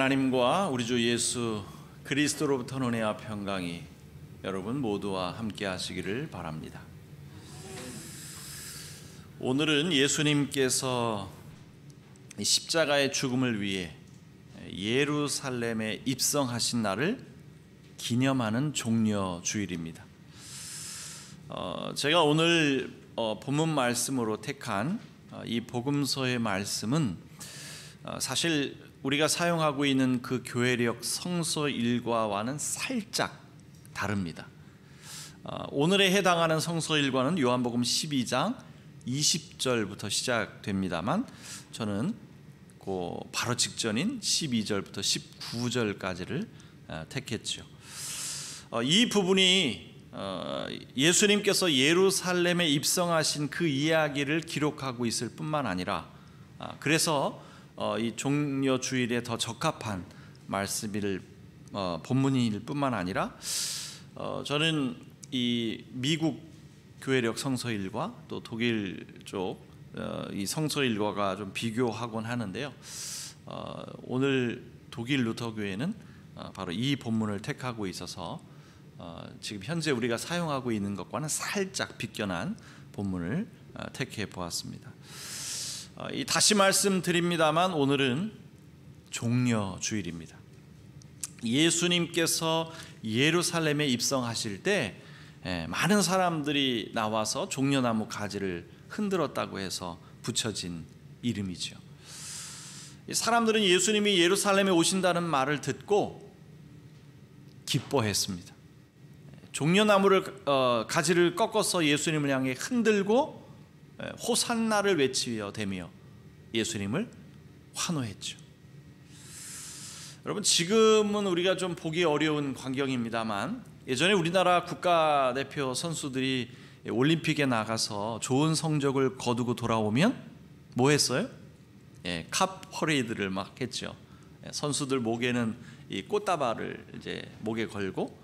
하나님과 우리 주 예수 그리스도로부터 은혜와 평강이 여러분 모두와 함께 하시기를 바랍니다. 오늘은 예수님께서 십자가의 죽음을 위해 예루살렘에 입성하신 날을 기념하는 종려주일입니다. 제가 오늘 본문 말씀으로 택한 이 복음서의 말씀은 사실 우리가 사용하고 있는 그 교회력 성서 일과와는 살짝 다릅니다. 오늘에 해당하는 성서 일과는 요한복음 12장 20절부터 시작됩니다만 저는 그 바로 직전인 12절부터 19절까지를 택했죠. 이 부분이 예수님께서 예루살렘에 입성하신 그 이야기를 기록하고 있을 뿐만 아니라 그래서 이 종려주일에 더 적합한 말씀일 본문일 뿐만 아니라 저는 이 미국 교회력 성서일과 또 독일 쪽 이 성서일과가 좀 비교하곤 하는데요. 오늘 독일 루터교회는 바로 이 본문을 택하고 있어서 지금 현재 우리가 사용하고 있는 것과는 살짝 비껴난 본문을 택해 보았습니다. 다시 말씀드립니다만 오늘은 종려주일입니다. 예수님께서 예루살렘에 입성하실 때 많은 사람들이 나와서 종려나무 가지를 흔들었다고 해서 붙여진 이름이죠. 사람들은 예수님이 예루살렘에 오신다는 말을 듣고 기뻐했습니다. 종려나무를 가지를 꺾어서 예수님을 향해 흔들고 호산나를 외치며 대며 예수님을 환호했죠. 여러분, 지금은 우리가 좀 보기 어려운 광경입니다만 예전에 우리나라 국가대표 선수들이 올림픽에 나가서 좋은 성적을 거두고 돌아오면 뭐 했어요? 캅 퍼레이드를 막 했죠. 선수들 목에는 이 꽃다발을 이제 목에 걸고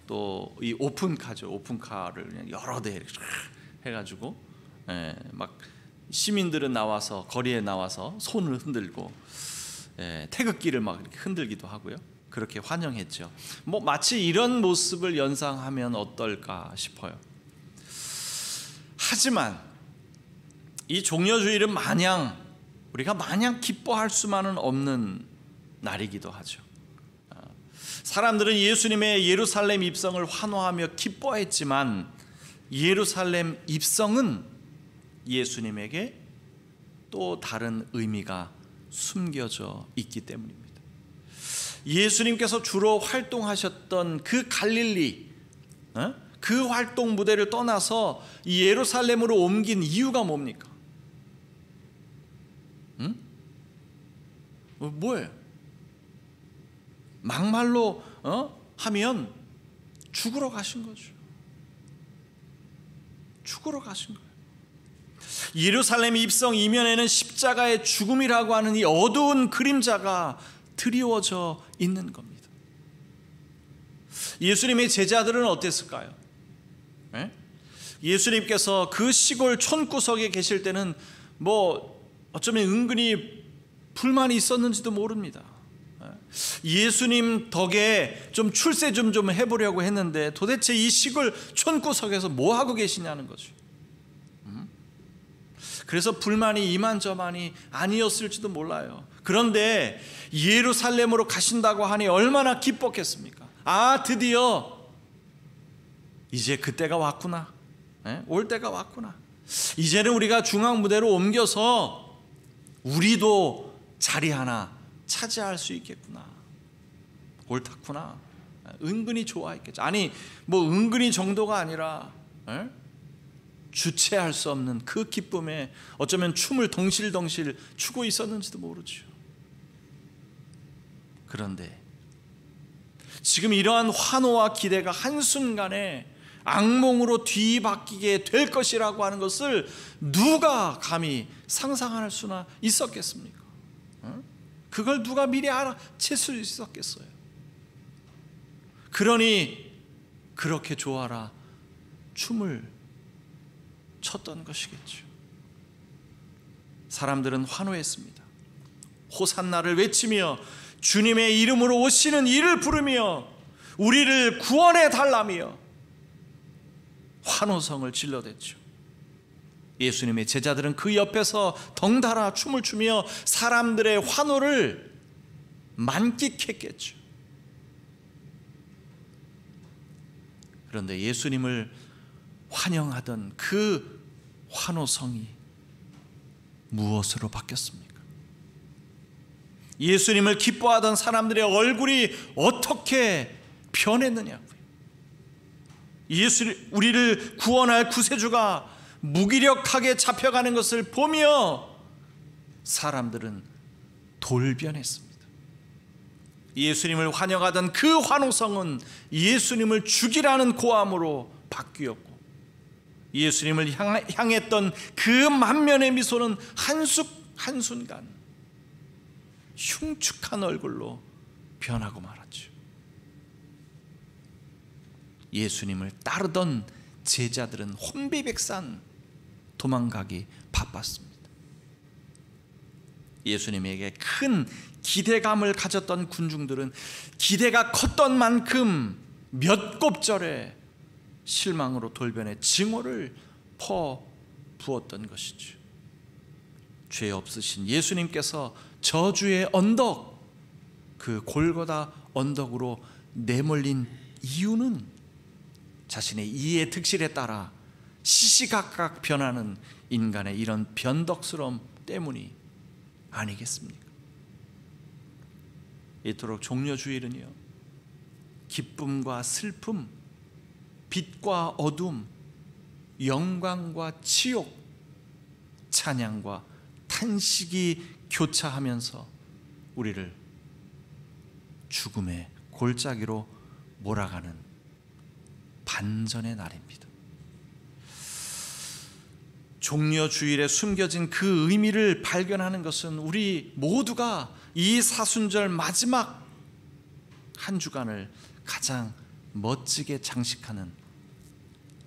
또 이 오픈카죠. 오픈카를 그냥 여러 대 해가지고 막 시민들은 나와서 거리에 나와서 손을 흔들고 태극기를 막 이렇게 흔들기도 하고요. 그렇게 환영했죠. 뭐 마치 이런 모습을 연상하면 어떨까 싶어요. 하지만 이 종려주일은 우리가 마냥 기뻐할 수만은 없는 날이기도 하죠. 사람들은 예수님의 예루살렘 입성을 환호하며 기뻐했지만 예루살렘 입성은 예수님에게 또 다른 의미가 숨겨져 있기 때문입니다. 예수님께서 주로 활동하셨던 그 갈릴리, 그 활동 무대를 떠나서 이 예루살렘으로 옮긴 이유가 뭡니까? 뭐예요? 막말로 하면 죽으러 가신 거죠. 죽으러 가신 거예요. 예루살렘 입성 이면에는 십자가의 죽음이라고 하는 이 어두운 그림자가 드리워져 있는 겁니다. 예수님의 제자들은 어땠을까요? 예수님께서 그 시골 촌구석에 계실 때는 뭐 어쩌면 은근히 불만이 있었는지도 모릅니다. 예수님 덕에 좀 출세 좀 해보려고 했는데 도대체 이 시골 촌구석에서 뭐 하고 계시냐는 거죠. 그래서 불만이 이만저만이 아니었을지도 몰라요. 그런데 예루살렘으로 가신다고 하니 얼마나 기뻤겠습니까? 드디어 이제 그때가 왔구나. 올 때가 왔구나. 이제는 우리가 중앙무대로 옮겨서 우리도 자리 하나 차지할 수 있겠구나. 옳다구나. 은근히 좋아했겠죠. 아니 뭐 은근히 정도가 아니라 주체할 수 없는 그 기쁨에 어쩌면 춤을 덩실덩실 추고 있었는지도 모르죠. 그런데 지금 이러한 환호와 기대가 한순간에 악몽으로 뒤바뀌게 될 것이라고 하는 것을 누가 감히 상상할 수나 있었겠습니까? 그걸 누가 미리 알아챌 수 있었겠어요? 그러니 그렇게 좋아라 춤을 췄던 것이겠죠. 사람들은 환호했습니다. 호산나를 외치며 주님의 이름으로 오시는 이를 부르며 우리를 구원해 달라며 환호성을 질러댔죠. 예수님의 제자들은 그 옆에서 덩달아 춤을 추며 사람들의 환호를 만끽했겠죠. 그런데 예수님을 환영하던 그 환호성이 무엇으로 바뀌었습니까? 예수님을 기뻐하던 사람들의 얼굴이 어떻게 변했느냐고요. 우리를 구원할 구세주가 무기력하게 잡혀가는 것을 보며 사람들은 돌변했습니다. 예수님을 환영하던 그 환호성은 예수님을 죽이라는 고함으로 바뀌었고, 예수님을 향했던 그 만면의 미소는 한순간 흉측한 얼굴로 변하고 말았죠. 예수님을 따르던 제자들은 혼비백산 도망가기 바빴습니다. 예수님에게 큰 기대감을 가졌던 군중들은 기대가 컸던 만큼 몇 곱절에 실망으로 돌변해 증오를 퍼부었던 것이죠. 죄 없으신 예수님께서 저주의 언덕, 그 골고다 언덕으로 내몰린 이유는 자신의 이해 득실에 따라 시시각각 변하는 인간의 이런 변덕스러움 때문이 아니겠습니까? 이토록 종려주일은요, 기쁨과 슬픔, 빛과 어둠, 영광과 치욕, 찬양과 탄식이 교차하면서 우리를 죽음의 골짜기로 몰아가는 반전의 날입니다. 종려주일에 숨겨진 그 의미를 발견하는 것은 우리 모두가 이 사순절 마지막 한 주간을 가장 멋지게 장식하는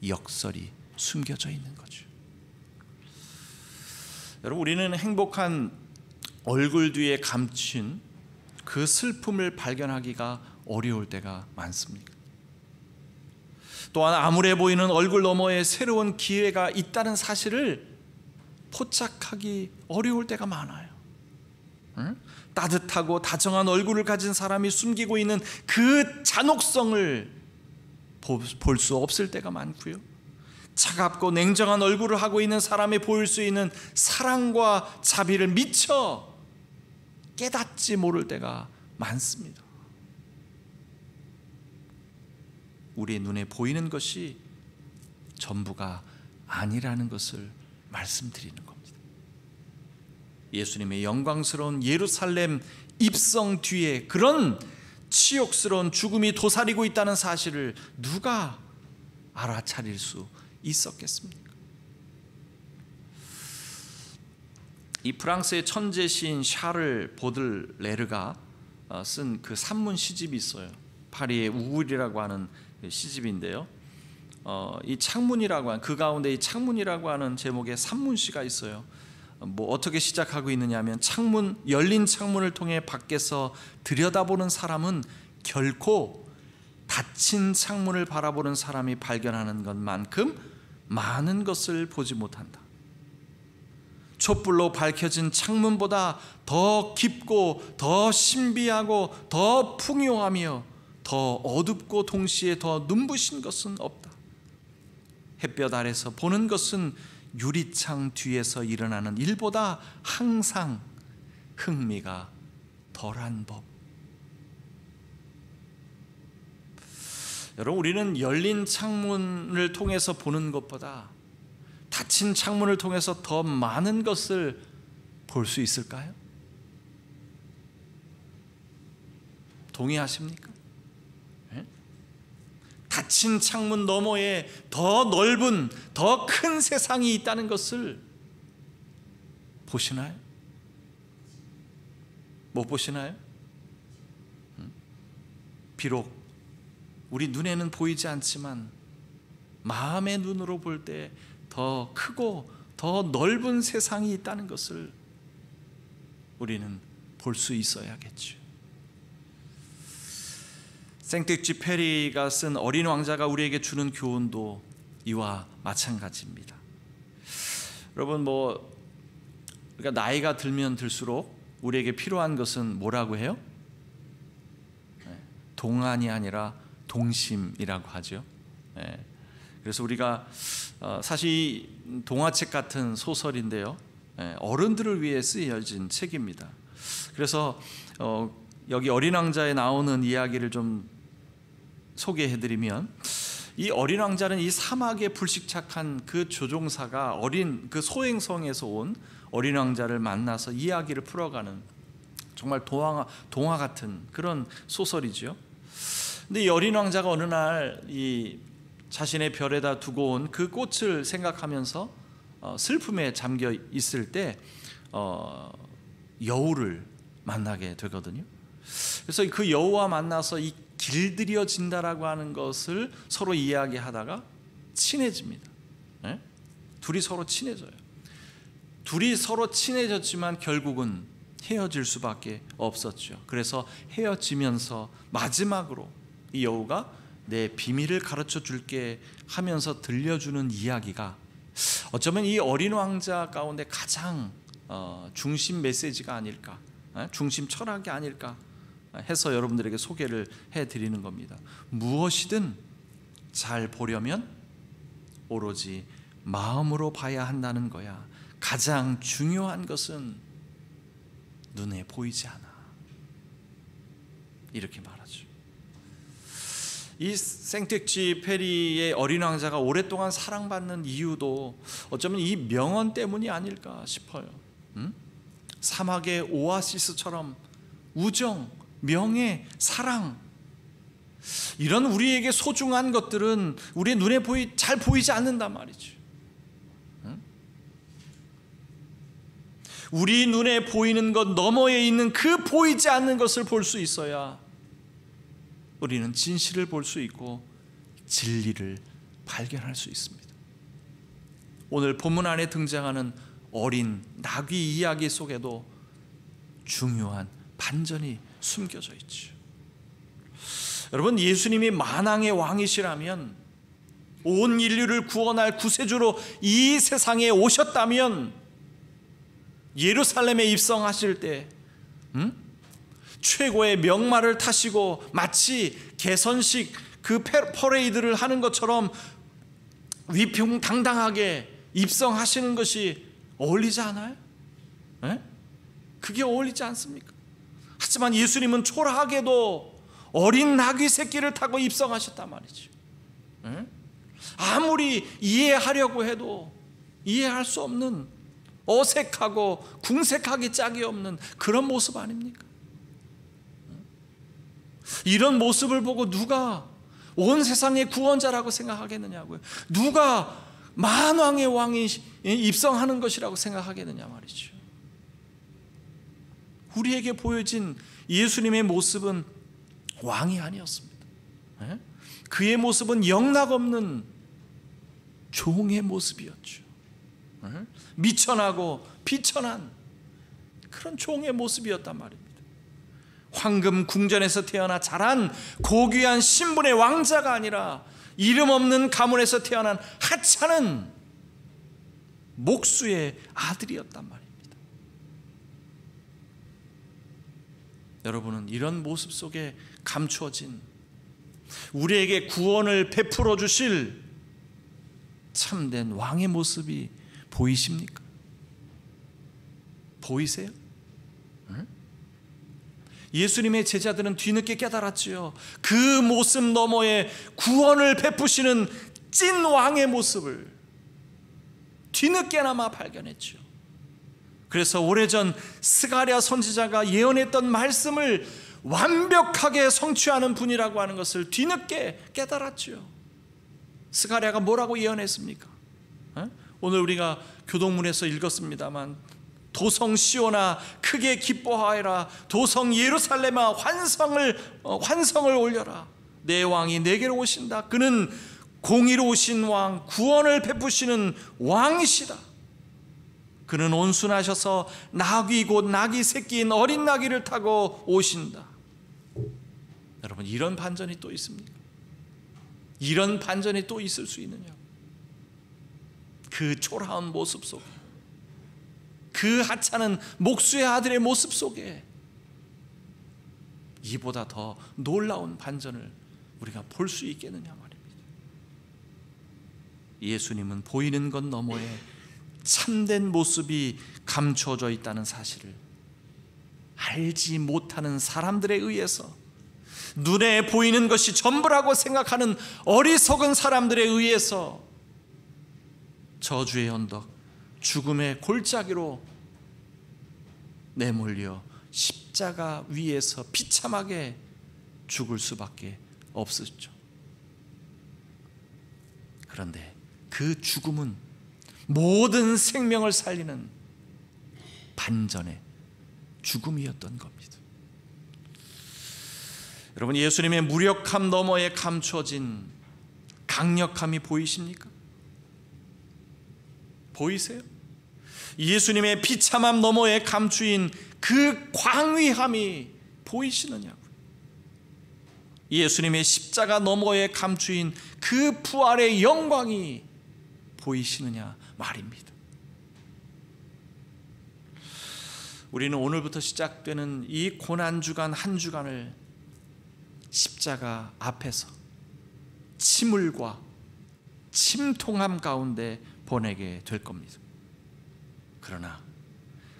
역설이 숨겨져 있는 거죠. 여러분, 우리는 행복한 얼굴 뒤에 감춘 그 슬픔을 발견하기가 어려울 때가 많습니다. 또한 암울해 보이는 얼굴 너머에 새로운 기회가 있다는 사실을 포착하기 어려울 때가 많아요. 따뜻하고 다정한 얼굴을 가진 사람이 숨기고 있는 그 잔혹성을 볼 수 없을 때가 많고요. 차갑고 냉정한 얼굴을 하고 있는 사람이 보일 수 있는 사랑과 자비를 미처 깨닫지 모를 때가 많습니다. 우리의 눈에 보이는 것이 전부가 아니라는 것을 말씀드리는 겁니다. 예수님의 영광스러운 예루살렘 입성 뒤에 그런 치욕스러운 죽음이 도사리고 있다는 사실을 누가 알아차릴 수 있었겠습니까? 이 프랑스의 천재 시인 샤를 보들레르가 쓴 그 산문 시집이 있어요. 파리의 우글이라고 하는 시집인데요. 이 창문이라고 하는, 그 가운데 이 창문이라고 하는 제목의 산문시가 있어요. 어떻게 시작하고 있느냐면, 열린 창문을 통해 밖에서 들여다보는 사람은 결코 닫힌 창문을 바라보는 사람이 발견하는 것만큼 많은 것을 보지 못한다. 촛불로 밝혀진 창문보다 더 깊고 더 신비하고 더 풍요하며 더 어둡고 동시에 더 눈부신 것은 없다. 햇볕 아래서 보는 것은 유리창 뒤에서 일어나는 일보다 항상 흥미가 덜한 법. 여러분, 우리는 열린 창문을 통해서 보는 것보다 닫힌 창문을 통해서 더 많은 것을 볼 수 있을까요? 동의하십니까? 네? 닫힌 창문 너머에 더 넓은, 더 큰 세상이 있다는 것을 보시나요? 못 보시나요? 비록 우리 눈에는 보이지 않지만 마음의 눈으로 볼 때 더 크고 더 넓은 세상이 있다는 것을 우리는 볼 수 있어야겠죠. 생텍쥐페리가 쓴 어린 왕자가 우리에게 주는 교훈도 이와 마찬가지입니다. 여러분, 우리가 나이가 들면 들수록 우리에게 필요한 것은 뭐라고 해요? 동안이 아니라 동심이라고 하죠. 그래서 우리가 사실 동화책 같은 소설인데요, 어른들을 위해 쓰여진 책입니다. 그래서 여기 어린 왕자에 나오는 이야기를 좀 소개해드리면, 이 어린 왕자는 이 사막에 불식착한 그 조종사가 그 소행성에서 온 어린 왕자를 만나서 이야기를 풀어가는 정말 동화 같은 그런 소설이죠. 근데 이 어린 왕자가 어느 날 이 자신의 별에다 두고 온 그 꽃을 생각하면서 슬픔에 잠겨 있을 때 여우를 만나게 되거든요. 그래서 그 여우와 만나서 이 길들여진다라고 하는 것을 서로 이야기하다가 친해집니다. 둘이 서로 친해져요. 둘이 서로 친해졌지만 결국은 헤어질 수밖에 없었죠. 그래서 헤어지면서 마지막으로 이 여우가 내 비밀을 가르쳐 줄게 하면서 들려주는 이야기가 어쩌면 이 어린 왕자 가운데 가장 중심 메시지가 아닐까, 중심 철학이 아닐까 해서 여러분들에게 소개를 해드리는 겁니다. 무엇이든 잘 보려면 오로지 마음으로 봐야 한다는 거야. 가장 중요한 것은 눈에 보이지 않아. 이렇게 말하죠. 이 생텍쥐페리의 어린 왕자가 오랫동안 사랑받는 이유도 어쩌면 이 명언 때문이 아닐까 싶어요. 사막의 오아시스처럼 우정, 명예, 사랑, 이런 우리에게 소중한 것들은 우리의 눈에 잘 보이지 않는단 말이죠. 우리 눈에 보이는 것 너머에 있는 그 보이지 않는 것을 볼 수 있어야 우리는 진실을 볼 수 있고 진리를 발견할 수 있습니다. 오늘 본문 안에 등장하는 어린 나귀 이야기 속에도 중요한 반전이 숨겨져 있죠. 여러분, 예수님이 만왕의 왕이시라면, 온 인류를 구원할 구세주로 이 세상에 오셨다면, 예루살렘에 입성하실 때 최고의 명마를 타시고 마치 개선식 그 퍼레이드를 하는 것처럼 위풍당당하게 입성하시는 것이 어울리지 않아요? 그게 어울리지 않습니까? 하지만 예수님은 초라하게도 어린 나귀 새끼를 타고 입성하셨단 말이죠. 아무리 이해하려고 해도 이해할 수 없는, 어색하고 궁색하기 짝이 없는 그런 모습 아닙니까? 이런 모습을 보고 누가 온 세상의 구원자라고 생각하겠느냐고요. 누가 만왕의 왕이 입성하는 것이라고 생각하겠느냐 말이죠. 우리에게 보여진 예수님의 모습은 왕이 아니었습니다. 그의 모습은 영락없는 종의 모습이었죠. 미천하고 비천한 그런 종의 모습이었단 말입니다. 황금 궁전에서 태어나 자란 고귀한 신분의 왕자가 아니라 이름 없는 가문에서 태어난 하찮은 목수의 아들이었단 말입니다. 여러분은 이런 모습 속에 감추어진 우리에게 구원을 베풀어 주실 참된 왕의 모습이 보이십니까? 보이세요? 예수님의 제자들은 뒤늦게 깨달았지요. 그 모습 너머에 구원을 베푸시는 찐 왕의 모습을 뒤늦게나마 발견했죠. 그래서 오래전 스가랴 선지자가 예언했던 말씀을 완벽하게 성취하는 분이라고 하는 것을 뒤늦게 깨달았죠. 스가랴가 뭐라고 예언했습니까? 오늘 우리가 교동문에서 읽었습니다만, 도성 시온아 크게 기뻐하여라, 도성 예루살렘아 환성을 올려라. 내 왕이 내게로 오신다. 그는 공의로우신 왕, 구원을 베푸시는 왕이시다. 그는 온순하셔서 나귀 곧 나귀 새끼인 어린 나귀를 타고 오신다. 여러분, 이런 반전이 또 있습니까? 이런 반전이 또 있을 수 있느냐? 그 초라한 모습 속에, 그 하찮은 목수의 아들의 모습 속에 이보다 더 놀라운 반전을 우리가 볼 수 있겠느냐 말입니다. 예수님은 보이는 것 너머에 참된 모습이 감춰져 있다는 사실을 알지 못하는 사람들에 의해서, 눈에 보이는 것이 전부라고 생각하는 어리석은 사람들에 의해서 저주의 언덕, 죽음의 골짜기로 내몰려 십자가 위에서 비참하게 죽을 수밖에 없었죠. 그런데 그 죽음은 모든 생명을 살리는 반전의 죽음이었던 겁니다. 여러분, 예수님의 무력함 너머에 감춰진 강력함이 보이십니까? 보이세요? 예수님의 비참함 너머에 감추인 그 광위함이 보이시느냐고요. 예수님의 십자가 너머에 감추인 그 부활의 영광이 보이시느냐 말입니다. 우리는 오늘부터 시작되는 이 고난주간 한 주간을 십자가 앞에서 침울과 침통함 가운데 보내게 될 겁니다. 그러나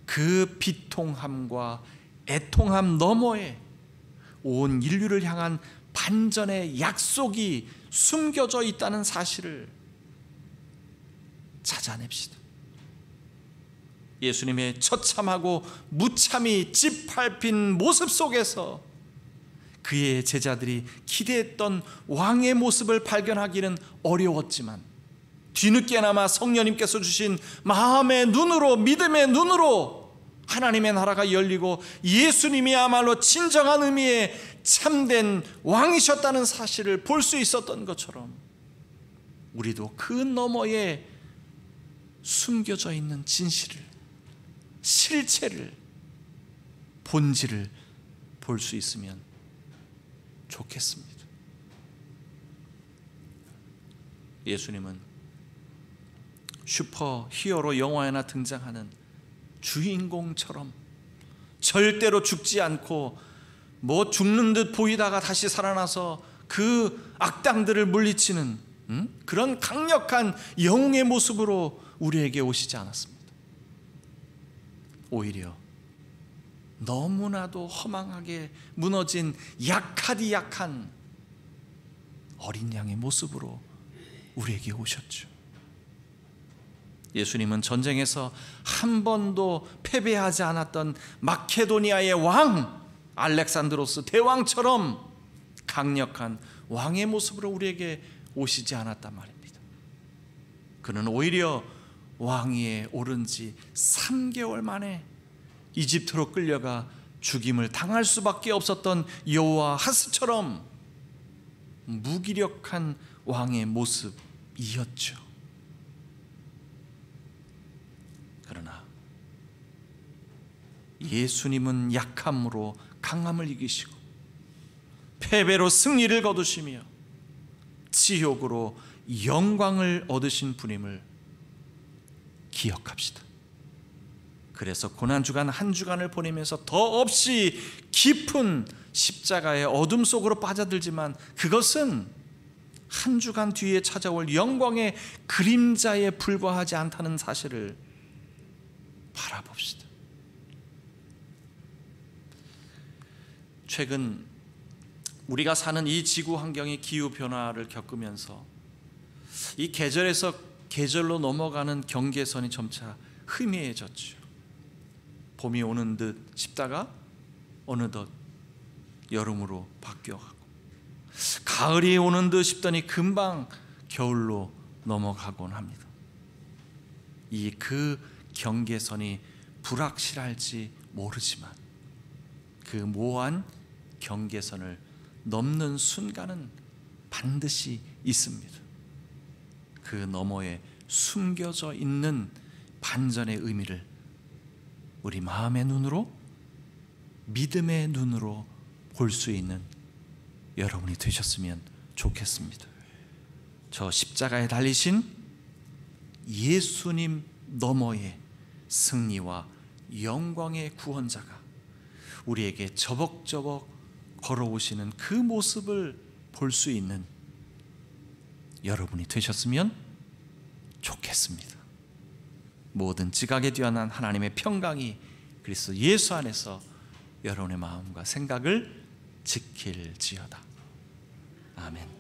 그 비통함과 애통함 너머에 온 인류를 향한 반전의 약속이 숨겨져 있다는 사실을 찾아냅시다. 예수님의 처참하고 무참히 짓밟힌 모습 속에서 그의 제자들이 기대했던 왕의 모습을 발견하기는 어려웠지만, 뒤늦게나마 성령님께서 주신 마음의 눈으로, 믿음의 눈으로 하나님의 나라가 열리고 예수님이야말로 진정한 의미의 참된 왕이셨다는 사실을 볼 수 있었던 것처럼, 우리도 그 너머에 숨겨져 있는 진실을, 실체를, 본질을 볼 수 있으면 좋겠습니다. 예수님은 슈퍼 히어로 영화에나 등장하는 주인공처럼 절대로 죽지 않고 죽는 듯 보이다가 다시 살아나서 그 악당들을 물리치는 그런 강력한 영웅의 모습으로 우리에게 오시지 않았습니다. 오히려 너무나도 허망하게 무너진 약하디 약한 어린 양의 모습으로 우리에게 오셨죠. 예수님은 전쟁에서 한 번도 패배하지 않았던 마케도니아의 왕 알렉산드로스 대왕처럼 강력한 왕의 모습으로 우리에게 오시지 않았단 말입니다. 그는 오히려 왕위에 오른 지 3개월 만에 이집트로 끌려가 죽임을 당할 수밖에 없었던 여호아하스처럼 무기력한 왕의 모습이었죠. 그러나 예수님은 약함으로 강함을 이기시고 패배로 승리를 거두시며 지옥으로 영광을 얻으신 분임을 기억합시다. 그래서 고난주간 한 주간을 보내면서 더없이 깊은 십자가의 어둠 속으로 빠져들지만, 그것은 한 주간 뒤에 찾아올 영광의 그림자에 불과하지 않다는 사실을 바라봅시다. 최근 우리가 사는 이 지구 환경이 기후 변화를 겪으면서 이 계절에서 계절로 넘어가는 경계선이 점차 희미해졌죠. 봄이 오는 듯 싶다가 어느덧 여름으로 바뀌어가고, 가을이 오는 듯 싶더니 금방 겨울로 넘어가곤 합니다. 그 경계선이 불확실할지 모르지만 그 모호한 경계선을 넘는 순간은 반드시 있습니다. 그 너머에 숨겨져 있는 반전의 의미를 우리 마음의 눈으로, 믿음의 눈으로 볼 수 있는 여러분이 되셨으면 좋겠습니다. 저 십자가에 달리신 예수님 너머의 승리와 영광의 구원자가 우리에게 저벅저벅 걸어오시는 그 모습을 볼 수 있는 여러분이 되셨으면 좋겠습니다. 모든 지각에 뛰어난 하나님의 평강이 그리스도 예수 안에서 여러분의 마음과 생각을 지킬지어다. 아멘.